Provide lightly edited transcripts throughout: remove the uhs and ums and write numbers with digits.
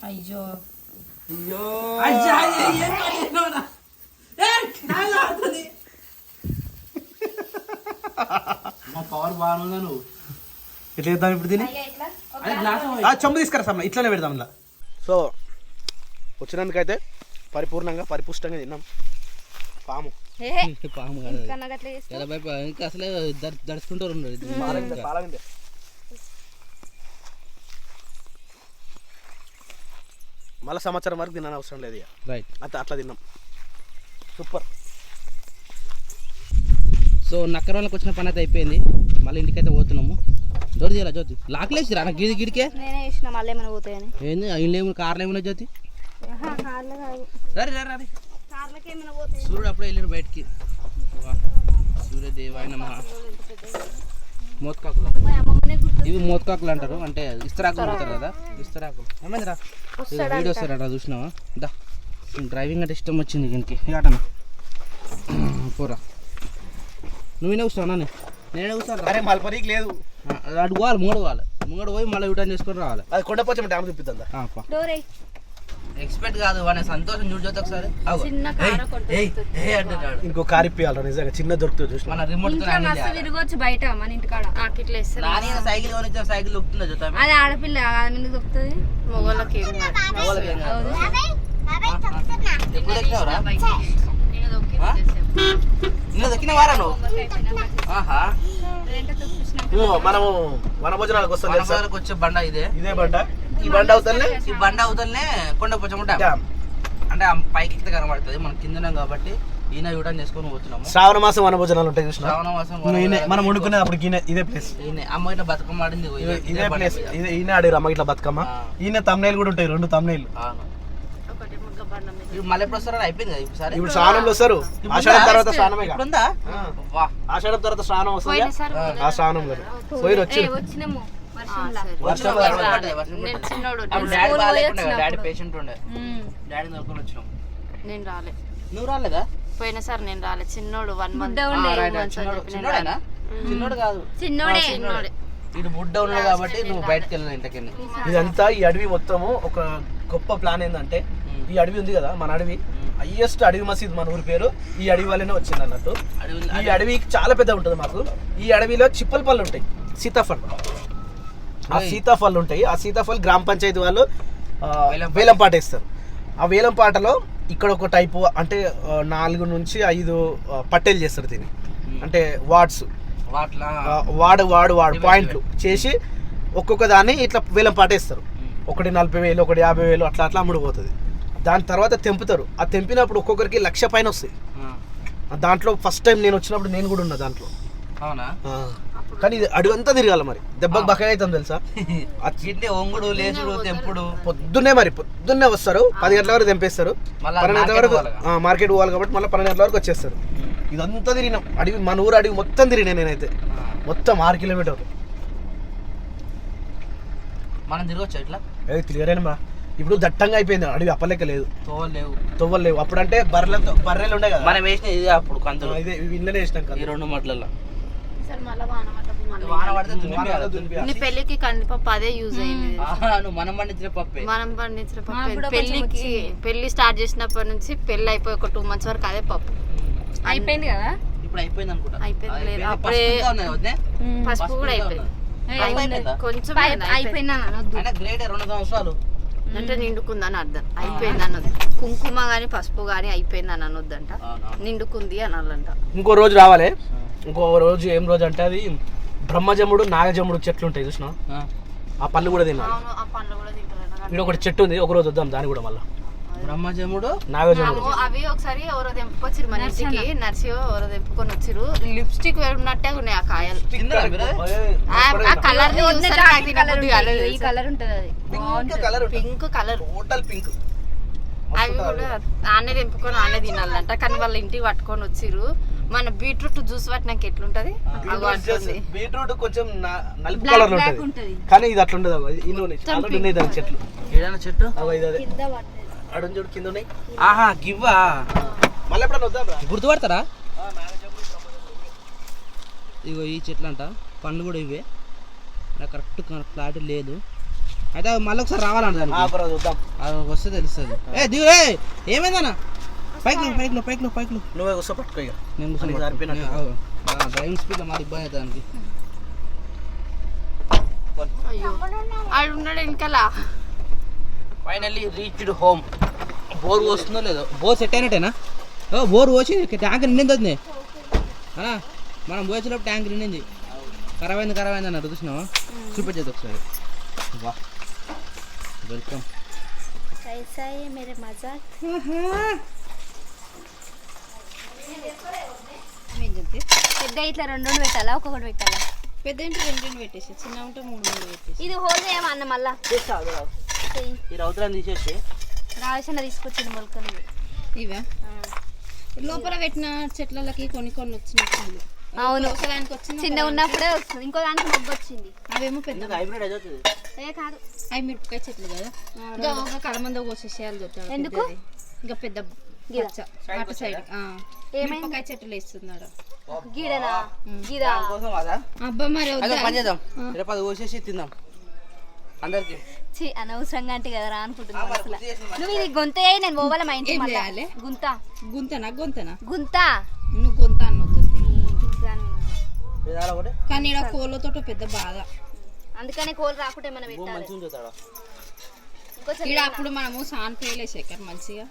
అయ్యో అయ్యో మా పవర్ బాగుందా నువ్వు ఎట్లా చేద్దాం ఇప్పుడు దీన్ని చెంబు తీసుకురా సమ్మ ఇట్లానే పెడదాం ఇలా. సో వచ్చినందుకైతే పరిపూర్ణంగా పరిపుష్టంగా తిన్నాం. పాము పాము ఇంకా అసలే దడుచుకుంటారు. మళ్ళీ సంవత్సరం వరకు తినని అవసరం లేదు ఇక. రైట్ అట్లా తిన్నాం. సూపర్. సో నక్కరంలోకి వచ్చిన పని అయితే అయిపోయింది. మళ్ళీ ఇంటికైతే పోతున్నాము. డోర్ చేయాలా జ్యోతి? లాక్లేసి రా గిడి గిడికే ఏంది ఇల్లు ఏమైనా కార్లు ఏమైనా జ్యోతి? రే సూర్యుడు అప్పుడే వెళ్ళాడు బయటికి. సూర్యదేవాయ నమః. మోత్కాకులు ఇవి మోత్కాకులు అంటారు, అంటే ఇస్తరాకులు అంటారు కదా. ఇస్తరాకులు ఏమైందిరా వీడియో వస్తారట చూసినావా? దా డ్రైవింగ్ అంటే ఇష్టం వచ్చింది దీనికి. ఆటనా పోరా నువ్వు కూర్చోనా? నేనే కూర్చోను. అరే మల్పరికి లేదు, అటు పోవాలి ముంగడు పోయి మళ్ళీ రిటర్న్ చేసుకొని రావాలి. అది కొండపోచమ్మ డ్యామ్ చూపిద్దా? ఎక్స్పెక్ట్ కాదు వాడి సంతోషం చూడొద్దు ఒకసారి. ఇంకో కార్ ఇప్పియాలి నిజంగా, చిన్న దొరుకుతుంది చూసి. మన రిమోట్ తిరగొచ్చు బయట మన ఇంటికాడ. సైకిల్ కొనిచ్చా, సైకిల్ దొక్కుతుందా చూద్దాం. అది ఆడపిల్ల ఎందుకు దొక్కుతుంది? మొగోళ్ళకి ఎప్పుడు ఎక్కినావురా? నువ్వు దొక్కిన వారా నువ్వు? మనము వనభోజనాలకు వస్తాం. వచ్చే బండ ఇదే బండ. ఈ బండ అవుతలనే కొండపోచమ్మ డ్యామ్. అంటే పైకి ఎక్కితే కనబడుతుంది, మనం కిందనే కాబట్టి ఈయన యూటర్న్ చేసుకొని పోతున్నాము. శ్రావణ మాసం వనభోజనాలు ఉంటాయి. శ్రావణ మాసం మనం వండుకునే అప్పుడు ఇదే ప్లేస్. అమ్మ ఇట్లా బతుకమ్మ ఆడింది ఇదే ప్లేస్. ఈయన ఆడారు అమ్మ ఇట్లా బతుకమ్మ. ఈయన తమ్నైల్ కూడా ఉంటాయి, 2 తమ్నైల్. మళ్ళీ ఎప్పుడు వస్తారో అయిపోయింది కదా. ఇప్పుడు స్నానంలో వస్తారు. ఆషాఢం తర్వాత స్నానమే. ఆషాఢం తర్వాత స్నానం వస్తుంది. ఆ స్నానంలో పోయి వచ్చినాము. డాడీ పేషెంట్ ఉండే, డాడీ నొరుకొని వచ్చినాం. నేను రాలే. నువ్వు రాలేదా? పోయిన సార్ నేను రాలే. చిన్నోడు 1 month. చిన్నోడేనా? చిన్నోడు కాదు, చిన్నోడే. ఇది బుడ్డ ఉన్నాడు కాబట్టి నువ్వు బయటకు వెళ్ళిన ఇంటికి. ఇదంతా ఈ అడవి మొత్తము ఒక గొప్ప ప్లాన్ ఏంటంటే, ఈ అడవి ఉంది కదా మన అడవి, హైయెస్ట్ అడవి మసీద్ మన ఊరి పేరు ఈ అడవి వల్లనే వచ్చింది అన్నట్టు. ఈ అడవి చాలా పెద్ద ఉంటుంది మాకు. ఈ అడవిలో చిప్పల పళ్ళు ఉంటాయి, సీతాఫల్. ఆ సీతాఫల్ ఉంటాయి. ఆ సీతాఫల్ గ్రామ పంచాయతీ వాళ్ళు వేలం పాట వేస్తారు. ఆ వేలం పాటలో ఇక్కడ ఒక టైపు అంటే 4 నుంచి 5 పట్టెలు చేస్తారు దీన్ని. అంటే వార్డ్స్, వాడు పాయింట్లు చేసి ఒక్కొక్క దాన్ని ఇట్లా వేలం పాట వేస్తారు. ఒకటి 40,000, ఒకటి 50,000 అట్లా అమ్ముడుపోతుంది. దాని తర్వాత తెంపుతారు. ఆ తెంపినప్పుడు ఒక్కొక్కరికి 1,00,000 పైన వస్తాయి. దాంట్లో ఫస్ట్ టైం నేను వచ్చినప్పుడు నేను కూడా ఉన్నా దాంట్లో. కానీ ఇది అడుగు అంతా తిరగాల, మరి దెబ్బకి బకాయి అవుతాం తెలుసా. ఒంగుడు లేచుడు తెంపుడు పొద్దున్నే వస్తారు. 10 గంటల వరకు తెంపేస్తారు. 12 గంటల వరకు మార్కెట్ పోవాలి కాబట్టి మళ్ళీ 12 గంటల వరకు వచ్చేస్తారు. ఇదంతా తిరిగినాం అడవి, మన ఊరు అడవి మొత్తం తిరిగినా నేనైతే. మొత్తం 6 కిలోమీటర్లు మనం తిరగచ్చు ఇట్లా. తిరగలేనమ్మా, ఇప్పుడు దట్టంగా అయిపోయింది అడవి. అప్పలేక లేదు, తొవ్వలు లేవు. అప్పుడు అంటే బర్రెలు ఉండే కదా మనం వేసిన ఇది అప్పుడు కందులు. ఇదే ఇళ్ళనే వేసినాం కదా 2 మట్లలో. పెళ్లికి కందిపప్పు అదే యూజ్ అయింది. మనం పండించిన పప్పు. పెళ్లి స్టార్ట్ చేసినప్పటి నుంచి పెళ్లి అయిపోయి ఒక 2 months వరకు అదే పప్పు అయిపోయింది కదా. ఇప్పుడు అయిపోయింది అనుకుంటా. అయిపోయింది లేదు, అప్పుడే పసుపు కూడా అయిపోయింది. కొంచెం అయిపోయిందా? గ్రేట్ 2 సంవత్సరాలు అంటే నిండుకుందని అర్థం. అయిపోయింది అన్నది. కుంకుమ గాని పసుపు గాని అయిపోయింది అని అనొద్దంట, నిండుకుంది అనాలంట. ఇంకో రోజు రావాలి. ఇంకో రోజు ఏం రోజు అంటే అది బ్రహ్మజముడు నాగజముడు చెట్లు ఉంటాయి చూసినా, ఆ పళ్ళు కూడా తిన్నాను. ఇక్కడ ఒకటి చెట్టు ఉంది, ఒక రోజు వద్దాం దాని కూడా. మళ్ళీ బ్రహ్మజముడు నాగజముడు అవి ఒకసారి ఎవరో తెంపుకొచ్చిరు మన ఇంటికి. నర్సియో ఎవరో తెంపుకొని వచ్చిరు. లిప్స్టిక్ ఉన్నట్టే ఉన్నాయి ఆ కాయలు. ఆ కలర్ ఈ కలర్ ఉంటది, అది పింక్ కలర్, టోటల్ పింక్. అవి కూడా ఆనే తెంపుకొని ఆనే తినాలంట. కానీ వాళ్ళ ఇంటికి పట్టుకొని వచ్చిరు. మన బీట్రూట్ జ్యూస్ పట్టినాక ఎట్లుంటది? బీట్రూట్ కొంచెం నలుపు కలర్ లో ఉంటది, కానీ ఇది అట్లా ఉండదు. చెట్లు ఏదైనా చెట్టు అడుగు చూడు కింద ఉన్నాయి. ఆహా గివ్వా. మళ్ళీ ఎప్పుడన్నా వద్దాం గుర్తుపడతారా? ఇగో ఈ చెట్లు అంట, పండ్లు కూడా ఇవే. నాకు కరెక్ట్ క్లారిటీ లేదు. అయితే మళ్ళీ ఒకసారి రావాలంట దానికి. ఒకరోజు చూద్దాం. అది వస్తే తెలుస్తుంది. దిగు ఏమైందన్నా? పైకి నువ్వే కూర్చో పట్టుకో ఇక. నేను నీకు సరిపోయినట్టు. డ్రైవింగ్ స్పీడ్లో మాది ఇబ్బంది అవుతుంది దానికి. అయ్యో ఆడు ఉన్నాడు వెనకాల. Finally reached home. బోర్ వస్తుందో లేదో. బోర్ సెట్ అయినట్టేనా? బోర్ పోసి ట్యాంక్ నిండింది వద్దు అన్నా. మనం పోసేటప్పుడు ట్యాంక్ నిండింది. ఖరాబ్ అయింది అన్నట్టు చూసినావా? చూపించేది ఒకసారి. వా వెల్కమ్. పెద్ద ఇట్లా రెండు పెట్టాలా ఒక్కొక్కటి పెట్టాలా? పెద్ద ఇంటి రెండు పెట్టేసి చిన్న ఉంటే మూడు పెట్టేసి. ఇది హోల్ చేయమన్న మళ్ళా ఈ రౌతులను తీసేసి రావేసిన తీసుకొచ్చింది మొలకలు. ఇవా లోపల పెట్టిన చెట్లకి కొన్ని వచ్చినట్టు. అవును ఒకదానికి వచ్చింది, చిన్న ఉన్నప్పుడే వస్తుంది. ఇంకో దానికి మొగ్గు వచ్చింది. అవేమో పెద్ద హైబ్రిడ్ అవుతుంది. ఏ కాదు అవి మిరపకాయ చెట్లు కదా. ఇంకా ఒక కలమంద కోసేసేయాలి దొట్టాలి. ఎందుకు? ఇంకా పెద్ద పచ్చ అటు సైడ్ మిరపకాయ చెట్లు వేస్తున్నాడు. గీడనా గీడా కోసం కదా. అబ్బా మరి అదే పని చేద్దాం. రేపు అది కోసేసి తిందాం అందరికి. అనవసరంగా అంటే కదా అనుకుంటున్నాను అసలు. నువ్వు ఇది గొంత నేను పోవాల మా ఇంటికి. ఏం చేయాలి? గుంత గుంతనా గుంత నువ్వు గొంత అనొద్దు. ఒకటి కానీ ఇక్కడ కోళ్ళతో పెద్ద బాధ. అందుకనే కోలు రాకుంటే మనం పెట్టాలి. మంచిగా చూస్తాడా? ఇక్కడ అప్పుడు మనము సాన్పేలే శేఖర్ మంచిగా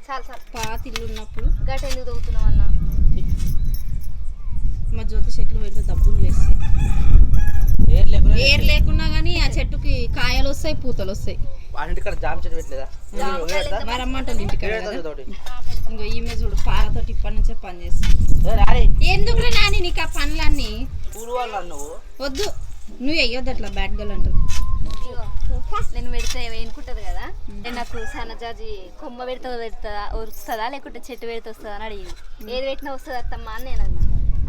చాలు చాలు పాత ఇల్లు ఉన్నప్పుడు గట్ ఎందుకు తవ్వుతున్నావు అన్న? మా జ్యోతి చెట్లు పెడితే డబ్బులు వేస్తాయి. ఏర్ లేకున్నా కానీ ఆ చెట్టుకి కాయలు వస్తాయి, పూతలు వస్తాయి. ఇంటికాడ జామ చెట్టు పెట్టలేదా? మరమ్మంటారు ఇంటికాడ కదా. ఇంకో ఈమె చూడు పారతో ఇప్పటి నుంచే పని చేస్తుంది. ఎందుకు నాని నీకు ఆ పనులన్నీ వద్దు. నువ్వు వెయ్యొద్దు అట్లా బ్యాడ్ గర్ల్ అంటారు. నేను పెడితే వేనుకుంటది కదా. నాకు సన్నజాజి కొమ్మ పెడతా వస్తుందా లేకుంటే చెట్టు పెడితే వస్తుందా అని అడిగింది. ఏది పెట్టినా వస్తుంది అత్తమ్మా అని నేను అన్నా.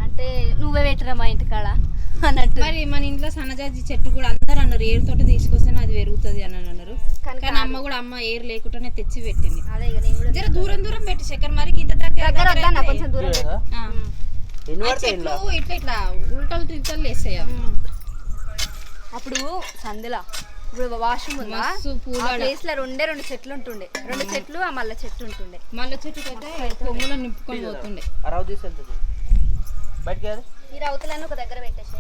అంటే నువ్వే పెట్టిరా మా ఇంటికాడ అన్నట్టు. మరి మన ఇంట్లో సన్నజాజి చెట్టు కూడా అందరు అన్నారు ఏరు తోట తీసుకొస్తేనే అది పెరుగుతుంది అని అన్నారు. కానీ అమ్మ కూడా అమ్మ ఏరు లేకుండానే తెచ్చి పెట్టింది. అదే నేను కూడా జర దూరం పెట్టి శేఖర్ మరి ఇంత దగ్గర వద్దన్న కొంచెం దూరం పెట్టు. చెట్లు ఇట్లా ఉల్టలు తిల్టలు వేస్తాయి. అప్పుడు సందులా ఇప్పుడు వాష్రూమ్ ఉందా ప్లేస్ లో రెండు చెట్లు ఉంటుండే. 2 చెట్లు ఆ మల్ల చెట్టు ఉంటుండే. మల్ల చెట్టు అయితే కొమ్ములో నింపుకొని పోతుండే. ఈ రౌతులన్నీ ఒక దగ్గర పెట్టేసి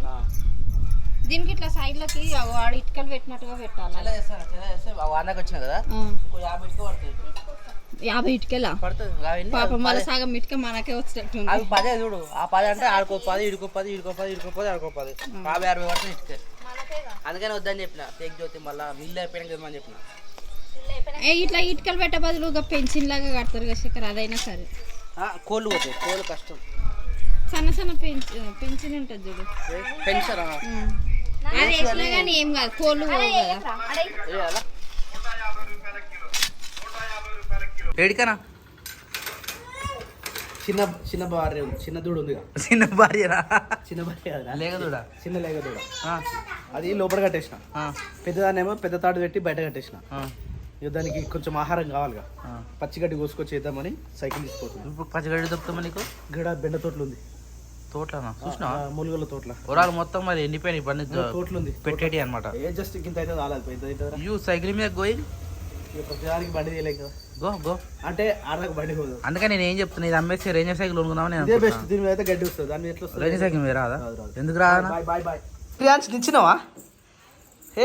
దీనికి ఇట్లా సైడ్ లకి వాడు ఇటుకలు పెట్టినట్టుగా పెట్టాలి. వానకి వచ్చినా కదా 50 ఇటుకలా పాపం వాళ్ళ సగం ఇటుక మనకే వచ్చినట్టు. అవి 10 చూడు. ఆ 10 అంటే ఆడుకో 10 ఇడుకో 10 ఆడుకో 10 50-60 పడుతుంది ఇటుకే. అందుకని వద్దని చెప్పిన టేక్ జ్యోతి మళ్ళీ మిల్లు అయిపోయినా కదా అని చెప్పిన. ఇట్లా ఇటుకలు పెట్టే బదులు పెన్షన్ లాగా కడతారు కదా శేఖర్. అదైనా సరే కోళ్ళు పోతాయి. కోళ్ళు కష్టం. సన్న పెన్షన్ ఉంటుంది చూడు పెన్షన్ అది వేసినా కానీ ఏం కాదు. కోళ్ళు ఏడికనా చిన్న భార్య చిన్న దూడ ఉంది. చిన్న భార్యరా? చిన్న భార్య లేగదూడ. చిన్న లేగదూడ. అది లోపల కట్టేసిన. పెద్దదాన్నేమో పెద్ద తాడు పెట్టి బయట కట్టేసిన. దానికి కొంచెం ఆహారం కావాలిగా. పచ్చిగడ్డి కోసుకొచ్చి చేద్దామని సైకిల్ తీసుకొచ్చింది. ఇప్పుడు పచ్చిగడ్డి దొరుకుతామా నీకు? గడ బెండ తోటలు ఉంది. తోటనా? చూసినా మూలుగల తోటల పొలాలు మొత్తం మరి ఎండిపోయినాయి. పని తోటలు ఉంది పెట్టేటి అనమాట. ఏ జస్ట్ ఇంత అయితే రాలేదు. యూ సైకిల్ మీద గోయింగ్ ప్రతిదానికి బండి తీయలేక గో అంటే ఆడకు బండి పోదు. అందుకని నేను ఏం చెప్తున్నా, ఇది అమ్మేసి రేంజర్ సైకిల్ కొనుక్కుందామని. ఇదే బెస్ట్. దీని మీద అయితే గడ్డి వస్తుంది. దాని మీద ఎట్లా వస్తుంది? రేంజర్ సైకిల్ మీద రాదా? ఎందుకు రా? Bye bye. ప్రియాంష్ దించినావా?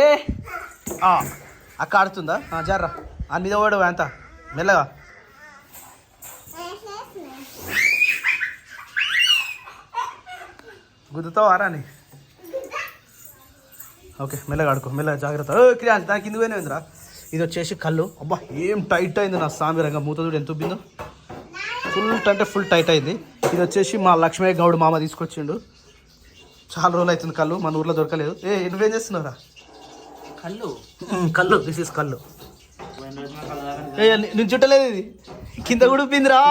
ఏ అక్క ఆడుతుందా? జర్రా ఆ మీద వాడు ఎంత మెల్లగా. గుద్దుతావా రాని? ఓకే మెల్లగా ఆడుకో, మెల్లగా జాగ్రత్త. క్రియాంష్ దానికి కింద పోయినా. ఇది వచ్చేసి కళ్ళు. అబ్బా ఏం టైట్ అయింది నా సామిరంగా. మూతదుడు ఎంత ఉబ్బిందో. ఫుల్ అంటే ఫుల్ టైట్ అయింది. ఇది వచ్చేసి మా లక్ష్మయ్య గౌడ్ మామ తీసుకొచ్చిండు. చాలా రోజులు అవుతుంది కళ్ళు. మన ఊర్లో దొరకలేదు. నువ్వేం చేస్తున్నావురా? కళ్ళు దిస్ ఇస్ కళ్ళు. నేను చుట్టలేదు. ఇది కింద కూడా ఉబ్బిందిరా.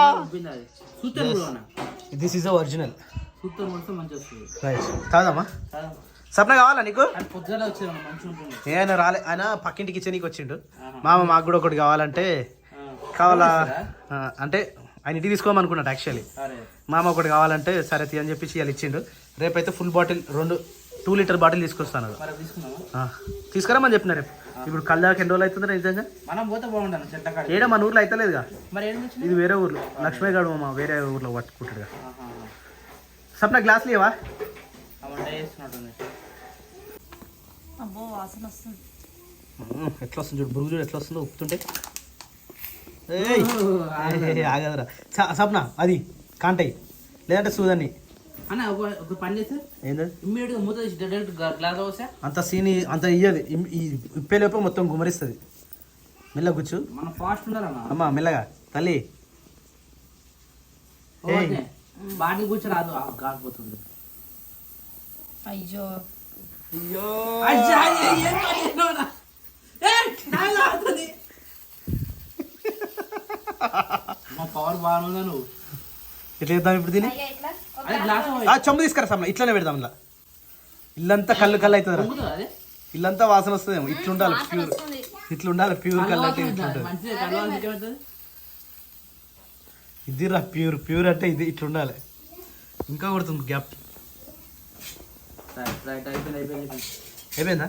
This is original. కాదమ్మా సప్న కావాలా నీకు? నేను రాలే. ఆయన పక్కింటికి ఇచ్చేనికి వచ్చిండు. మామ మాకు కూడా ఒకటి కావాలంటే కావాలా అంటే ఆయన ఇంటికి తీసుకోమనుకున్నాడు యాక్చువల్లీ. మామ ఒకటి కావాలంటే సరే తీ అని చెప్పి ఇవాళ ఇచ్చిండు. రేపైతే ఫుల్ బాటిల్ 2 2 లీటర్ బాటిల్ తీసుకొస్తాను. మరి తీసుకున్నావా? తీసుకురామని చెప్పిన రేపు. ఇప్పుడు కళ్ళకి ఎన్ని రోజులు అవుతుందా నిజంగా? మనం పోతే బాగుంటాను చెట్లకాడ. ఏడా మన ఊర్లో అవుతలేదుగా. మరి ఏడు నుంచి ఇది వేరే ఊర్లో లక్ష్మీగఢ మా వేరే ఊర్లో పట్టుకుంటాడుగా. సప్న గ్లాస్ లేవా? వంట చేస్తున్నట్టుంది. అబ్బో వాసన వస్తుంది. ఎట్లా వస్తుంది చూడు, బురుగు చూడు ఎట్లా వస్తుందో ఉప్పుతుంటే. ఆగదరా సప్న, అది కాంటాయి లేదంటే సూదని. అన్న ఒక పని చేస్తే ఏంటది ఇమ్మీడియట్గా మూత తీసి డైరెక్ట్ గ్లాస్ వస్తే అంత సీని అంత ఇయ్యదు. ఇప్పేలోపే మొత్తం గుమరిస్తుంది. మెల్ల కూర్చు మనం ఫాస్ట్ ఉండాలన్న. అమ్మా, మెల్లగా తల్లి. బాటిల్ కూర్చో రాదు, కాకపోతుంది. అయ్యో మా పవర్ బాగుందా నువ్వు? ఎట్లా చేద్దాం ఇప్పుడు దీన్ని? అయ్యా ఇట్లా అదే గ్లాస్ చెంబు తీసుకురా సమ్మ, ఇట్లానే పెడదాం. ఇలా ఇల్లంతా కళ్ళు కళ్ళు అవుతుంది. అదే ఇల్లంతా వాసన వస్తుందేమో. ఇట్లుండాలి ప్యూర్, ఇట్లుండాలి ప్యూర్ కళ్ళు అంటే ఇట్లుంటుంది. మంచిగా కలవాలి. ఇది రా ప్యూర్, ప్యూర్ అంటే ఇది ఇట్లుండాలి. ఇంకా కొడుతుంది గ్యాప్. అయిపోయిందా?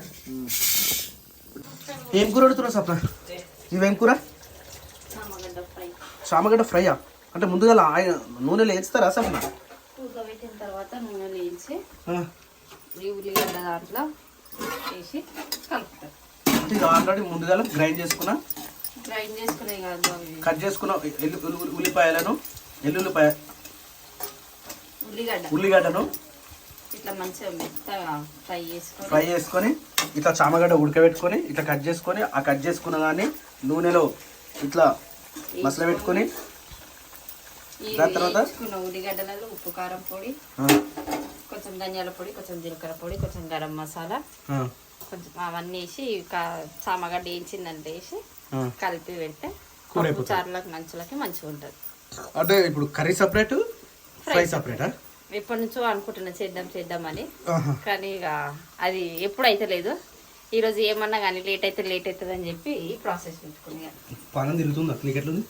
ఏం కూర వండుతున్నావు సప్న? ఇవేం కూర? చామగడ్డ ఫ్రైయా? అంటే ముందుగా నూనెలో వేస్తారా సప్న? ఉడకబెట్టిన తర్వాత నూనెలో వేయించి ఈ ఉల్లిగడ్డ దాంట్లో వేసి కలుపుతారు. అంటే ఇది ఆల్రెడీ ముందుగా గ్రైండ్ చేసుకున్నా, గ్రైండ్ చేసుకునే కాదు అవి కట్ చేసుకున్న ఉల్లిపాయలను, ఉల్లిగడ్డను ఇట్లా మంచిగా మెత్తగా ఫ్రై చేసుకొని ఇట్లా చామగడ్డ ఉడకబెట్టుకొని ఇట్లా కట్ చేసుకొని, ఆ కట్ చేసుకున్న దాన్ని నూనెలో ఇట్లా మసలు పెట్టుకొని దాని తర్వాత ఉల్లిగడ్డలలో ఉప్పు, కారం పొడి, కొంచెం ధనియాల పొడి, కొంచెం జీలకర్ర పొడి, కొంచెం గరం మసాలా, కొంచెం అవన్నీ వేసి చామగడ్డ వేయించిందంటే వేసి కలిపి పెడితే చారులకు మంచులకి మంచిగా ఉంటుంది. అంటే ఇప్పుడు కర్రీ సపరేట్, ఫ్రై సపరేటా? ఎప్పటి నుంచో అనుకుంటున్నా చేద్దామని, కానీ ఇక అది ఎప్పుడు అయితే లేదు. ఈరోజు ఏమన్నా కానీ లేట్ అవుతుంది అని చెప్పి ఈ ప్రాసెస్ పెట్టుకుని పానం తిరుగుతుంది. నీకు ఎట్లుంది?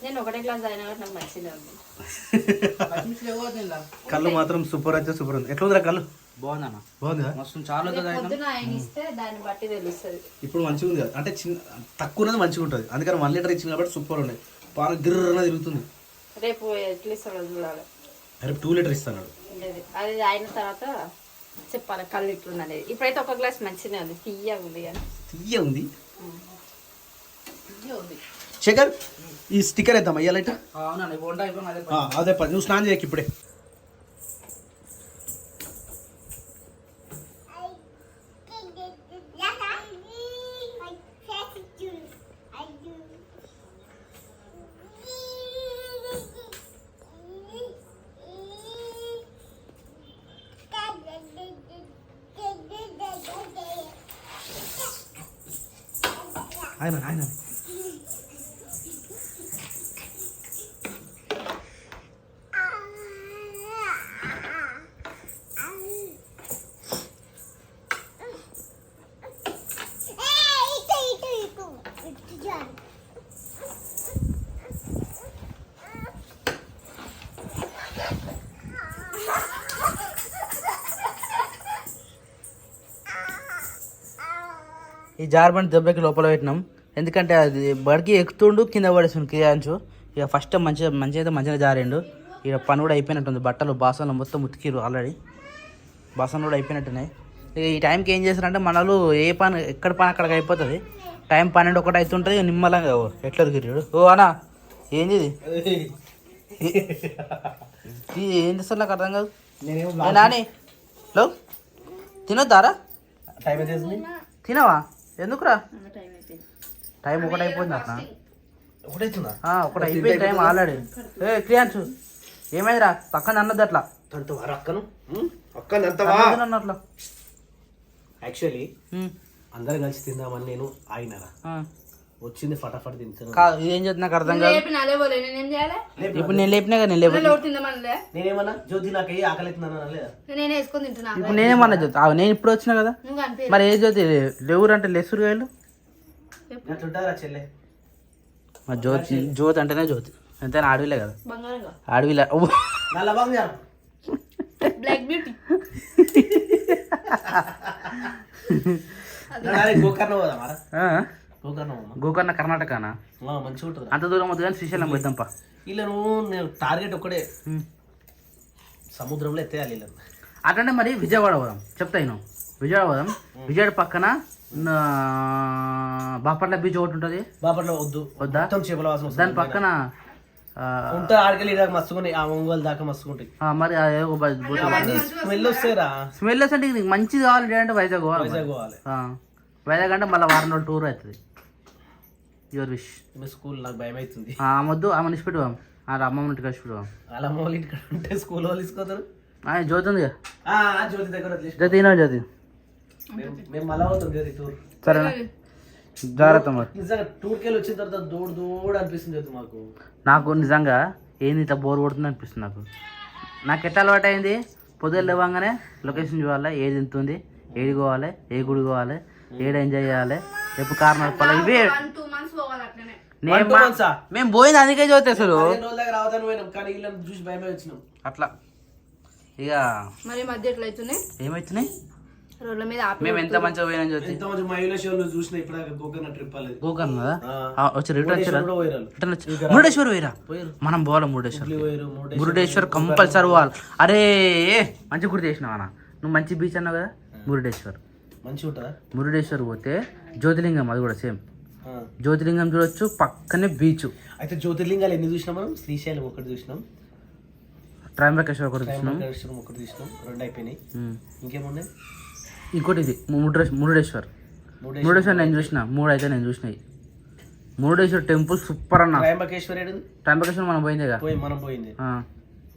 నేను ఒకటే గ్లాస్ అయినా కానీ నాకు మంచిగా ఉంది. కళ్ళు మాత్రం సూపర్ అయితే సూపర్ ఉంది. ఎట్లుందిరా కళ్ళు? బాగుందన్న, బాగుందా? మస్తు చాలా పొద్దున ఆయన ఇస్తే దాన్ని బట్టి తెలుస్తుంది. ఇప్పుడు మంచిగా ఉంది కదా, అంటే చిన్న తక్కువ ఉన్నది మంచిగా ఉంటుంది. అందుకని 1 లీటర్ ఇచ్చింది కాబట్టి సూపర్ ఉన్నాయి. పాలు గిర్రన తిరుగుతుంది. రేపు ఎట్లా ఇస్తాడో చూడాలి. రేపు 2 లీటర్ ఇస్తాను. అది అయిన తర్వాత చెప్పాలి కళ్ళు ఇట్లుంది అనేది. ఇప్పుడైతే ఒక గ్లాస్ మంచిగా ఉంది, తీయగా ఉంది. కానీ తీయ ఉంది. శేఖర్, ఈ స్టిక్కర్ వేద్దాం అయ్యాలట. అవునండి, వంట అయిపోయిన అదే అదే పని. నువ్వు స్నానం చేయకు ఇప్పుడే. ఆయన ఈ జార్బండ్ దెబ్బకి లోపల పెట్టినాం. ఎందుకంటే అది బడికి ఎక్కుతుండు, కింద పడేసిండు కియాంచు. ఇక ఫస్ట్ మంచిగా జారిండు. ఇక పని కూడా అయిపోయినట్టుంది. బట్టలు బాసనలు మొత్తం ఉతికిరు ఆల్రెడీ. బాసనలు కూడా అయిపోయినట్టున్నాయి. ఇక ఈ టైంకి ఏం చేస్తారంటే మనలు ఎక్కడ పని అక్కడికి అయిపోతుంది. టైం 12 ఒకటి అవుతుంటుంది. నిమ్మలంగా ఎట్లా ఉరికిరు. ఓ అన్నా ఏంది ఇది? ఏం చేస్తారు నాకు అర్థం కాదు. నాని లో తినొద్దారా? టైం అయితే తినవా? ఎందుకురా? టైం ఒకటి అయిపోయింది అట్లా. ఒకటి అయిపోయింది టైం ఆల్రెడీ. క్రియాంశు ఏమైందిరా? పక్కన అన్నది అట్లా అన్నట్లా. యాక్చువల్లీ అందరు కలిసి తిందామని నేను ఆగినారా, వచ్చింది ఫటాఫట్ తింటున్నా. ఏం చేద్దాం నాకు అర్థం కాదు. ఇప్పుడు నేను లేపినా కదా, నేనేమన్నా జ్యోతి నాకు ఆకలి ఇప్పుడు నేనేమన్నా జ్యోతి నేను ఇప్పుడు వచ్చినా కదా. మరి ఏ జ్యోతి లేవురు అంటే లేసురు గాయలు అట్లుంటారా చెల్లె? మా జ్యోతి అంటేనే జ్యోతి. ఎంతైనా అడవిలే కదా, అడవిలే. బ్లాక్ బ్యూటీ గోకర్ణ పోదామారా? ఆ? గోకర్ణ పోదామా? గోకర్ణ కర్ణాటకనా? మంచిగా ఉంటుంది. అంత దూరం వద్దు కానీ శ్రీశైలం పోద్దాంపా. ఇలా నేను టార్గెట్ ఒక్కడే, సముద్రంలో ఎత్తేయాలి వీళ్ళని. అట్లనే మరి విజయవాడ పోదాం చెప్తా నేను. విజయవాడ పోదాం. విజయవాడ పక్కన బాపట్ల బీచ్ ఒకటి ఉంటుంది. బాపట్ల వద్దు, వద్దా? మొత్తం చేపల వాసన వస్తుంది. దాని పక్కన ఉంటా ఆడికెళ్ళి ఇలాగ మస్తుకుంటాయి, ఆ ఒంగోలు దాకా మస్తుకుంటాయి. మరి స్మెల్ వస్తాయిరా. స్మెల్ అంటే నీకు మంచిది కావాలి అంటే వైజాగ్ పోవాలి. వైజాగ్ పోవాలి. వైజాగ్ అంటే మళ్ళీ వారం రోజులు టూర్ అవుతుంది. Your wish. స్కూల్ నాకు భయం అవుతుంది. వద్దు ఆమె నిలిచి పెట్టువాం, అమ్మమ్మ ఇంటికి కలిసి పెట్టువాం. అలా అమ్మ వాళ్ళ ఇంటికి ఉంటే స్కూల్ వాళ్ళు తీసుకోతారు. జ్యోతి ఉంది జ్యోతి దగ్గర జ్యోతి జ్యోతి మేము మళ్ళా అవుతాం జ్యోతి టూర్. సరేనా? జాగ్రత్త మరి. నిజంగా టూర్కి వెళ్ళి వచ్చిన తర్వాత దూడు అనిపిస్తుంది జ్యోతి మాకు. నాకు నిజంగా ఏంది ఇట్లా బోర్ కొడుతుంది అనిపిస్తుంది నాకు ఎట్లా అలవాటు అయింది, పొద్దున్న లేవగానే లొకేషన్ చూడాలి, ఏది ఎంత ఉంది, ఏది పోవాలి, ఏ గుడి పోవాలి, ఏడు ఎంజాయ్ చేయాలి, ఎప్పుడు కార్ నడపాలి, ఇవే మేము పోయింది. అందుకే చదివితే అసలు చూసి భయమే వచ్చినాం అట్లా. ఇక మరి మధ్య ఎట్లా అవుతున్నాయి, ఏమవుతున్నాయి రోడ్ల మీద మేము ఎంత మంచిగా పోయినా జ్యోతి. ఎంత మంచి మహిళ షోలు చూసిన ఇప్పుడు గోకర్ణ ట్రిప్ అనేది. గోకర్ణ వచ్చి రిటర్న్ పోయారు. మురుడేశ్వర్ పోయిరా, మనం పోవాలి మురుడేశ్వర్ కంపల్సరీ పోవాలి. అరే మంచి గుర్తు చేసినావు అన్న, నువ్వు మంచి బీచ్ అన్నావు కదా. మురుడేశ్వర్ మంచిగా ఉంటుందా? మురుడేశ్వర్ పోతే జ్యోతిలింగం, అది కూడా సేమ్ జ్యోతిలింగం చూడొచ్చు, పక్కనే బీచ్. అయితే జ్యోతిర్లింగాలు ఎన్ని చూసినాం మనం? శ్రీశైలం ఒకటి చూసినాం, త్రయంబకేశ్వర్ ఒకటి చూసినాం, ఒకటి చూసినాం, 2 అయిపోయినాయి. ఇంకేమున్నాయి? ఇంకోటి ఇది మురుడేశ్వర్. మురుడేశ్వర్ నేను చూసిన 3 అయితే నేను చూసినాయి. మురుడేశ్వర్ టెంపుల్ సూపర్ అన్న. త్రయంబకేశ్వర్ మనం పోయిందేగా, మనం పోయింది.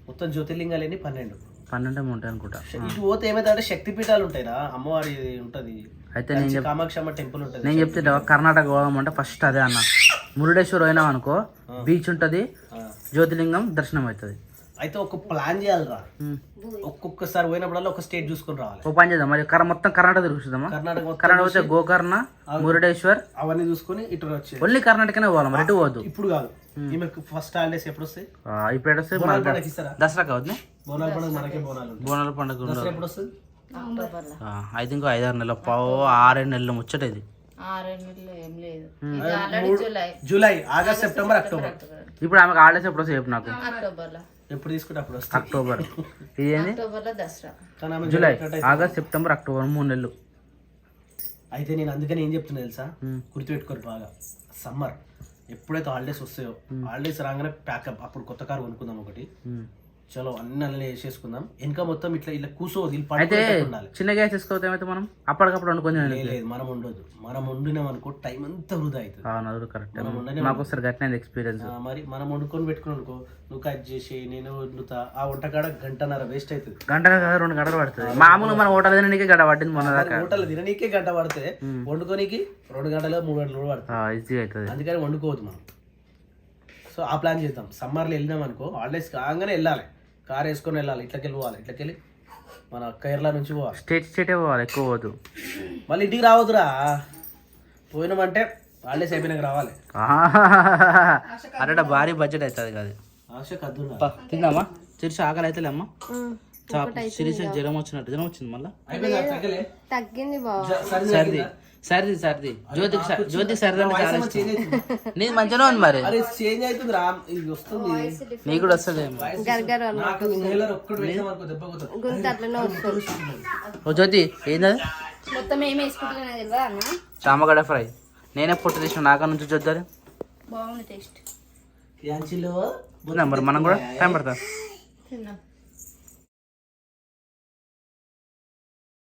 మొత్తం జ్యోతిర్లింగాలు ఎన్ని? 12 ఉంటాయి అనుకుంటా. ఇటు పోతే ఏమైతే శక్తి పీఠాలు ఉంటాయిరా, అమ్మవారి ఉంటది. అయితే నేను కామాక్షమ్మ టెంపుల్ ఉంటది. నేను చెప్తే కర్ణాటక పోదామంటే ఫస్ట్ అదే అన్న. మురుడేశ్వర్ అయినాం అనుకో, బీచ్ ఉంటది, జ్యోతిలింగం దర్శనం అవుతుంది. అయితే ఒక ప్లాన్ చేయాలిరా, ఒక్కొక్కసారి పోయినప్పుడల్లా ఒక స్టేట్ చూసుకొని రావాలి. ఓ పని చేద్దాం మరి, మొత్తం కర్ణాటక తిరుగుతుందామా? కర్ణాటక పోతే గోకర్ణ, మురుడేశ్వర్ అవన్నీ చూసుకొని ఇటు వచ్చి ఓన్లీ కర్ణాటకనే పోవాలి మరి, ఇటు పోవద్దు. ఇప్పుడు కాదు, ఈమెకు ఫస్ట్ హాలిడేస్ ఎప్పుడు వస్తాయి? ఇప్పుడు వస్తాయి దసరా కావద్దు. బోనాల పండుగ మనకే బోనాల పండుగ ఎప్పుడు వస్తుంది? అయితే ఇంకో 5-6 నెలలు 6-7 నెలలు ముచ్చట ఇది. 6 నెలలు ఏం లేదు, జూలై, ఆగస్ట్, సెప్టెంబర్, అక్టోబర్. ఇప్పుడు ఆమెకు హాలిడేస్ ఎప్పుడు వస్తాయి చెప్పు నాకు. అక్టోబర్లో ఎప్పుడు తీసుకుంటే అప్పుడు వస్తాయి. అక్టోబర్ ఇది ఏంది? అక్టోబర్లో Dasara. July, August, September, October 3 నెలలు. అయితే నేను అందుకని ఏం చెప్తున్నా తెలుసా, గుర్తుపెట్టుకోరు బాగా. సమ్మర్ ఎప్పుడైతే హాలిడేస్ వస్తాయో, హాలిడేస్ రాగానే ప్యాకప్, అప్పుడు కొత్త కారు కొనుక్కుందాం ఒకటి, చలో అన్నీ వేసేసుకుందాం. ఇంకా మొత్తం ఇట్లా ఇలా కూర్చోవద్దు. అయితే చిన్న గ్యాస్ తీసుకోవద్దు, ఏమైతే మనం అప్పటికప్పుడు వండుకొని లేదు, మనం ఉండదు. మనం వండినాం అనుకో టైం అంతా వృధా అవుతుంది. కరెక్ట్, మాకు ఒకసారి గట్టిన ఎక్స్పీరియన్స్. మరి మనం వండుకొని పెట్టుకుని అనుకో, నువ్వు కట్ చేసి నేను వండుతా, ఆ వంటకాడ 1.5 వేస్ట్ అవుతుంది. 2 గంటలు పడుతుంది. మామూలుగా మనం హోటల్ తిననీకే గంట పట్టింది మొన్న దాకా. హోటల్ తిననీకే గంట పడితే వండుకోనికి 2 గంటలు 3 గంటలు పడుతుంది. ఈజీగా అవుతుంది. అందుకని వండుకోవద్దు మనం. సో ఆ ప్లాన్ చేద్దాం. సమ్మర్లో వెళ్ళినాం అనుకో, హాలిడేస్ కాగానే వెళ్ళాలి, కార్ వేసుకొని వెళ్ళాలి, ఇట్లకెళ్ళి పోవాలి, ఇట్లకెళ్ళి మన కేరళ నుంచి పోవాలి. స్టేటే పోవాలి, ఎక్కువ పోదు. మళ్ళీ ఇంటికి రావద్దురా, పోయినామంటే హాలిడేస్ అయిపోయినాక రావాలి. అరే భారీ బడ్జెట్ అవుతుంది కాదు. ఆశ కద్దు తిందామా? చిరిసి ఆకలి అయితే అమ్మా. సిరిసి జ్వరం వచ్చింది మళ్ళీ తగ్గింది. సర్ది జ్యోతి సర్ది అంటే చాలా ఇష్టం. నీది మంచిగా ఉంది మరి, చేంజ్ అవుతుంది రా, ఇది వస్తుంది, నీకు కూడా వస్తుంది. ఓ జ్యోతి ఏంది మొత్తం ఏమి వేసుకుంటున్నా తెలియదా అన్న? చామగడ్డ ఫ్రై నేనే పొట్టు తీసిన, నాక నుంచి చూద్దాం. బాగుంది టేస్ట్. మరి మనం కూడా టైం పడతా.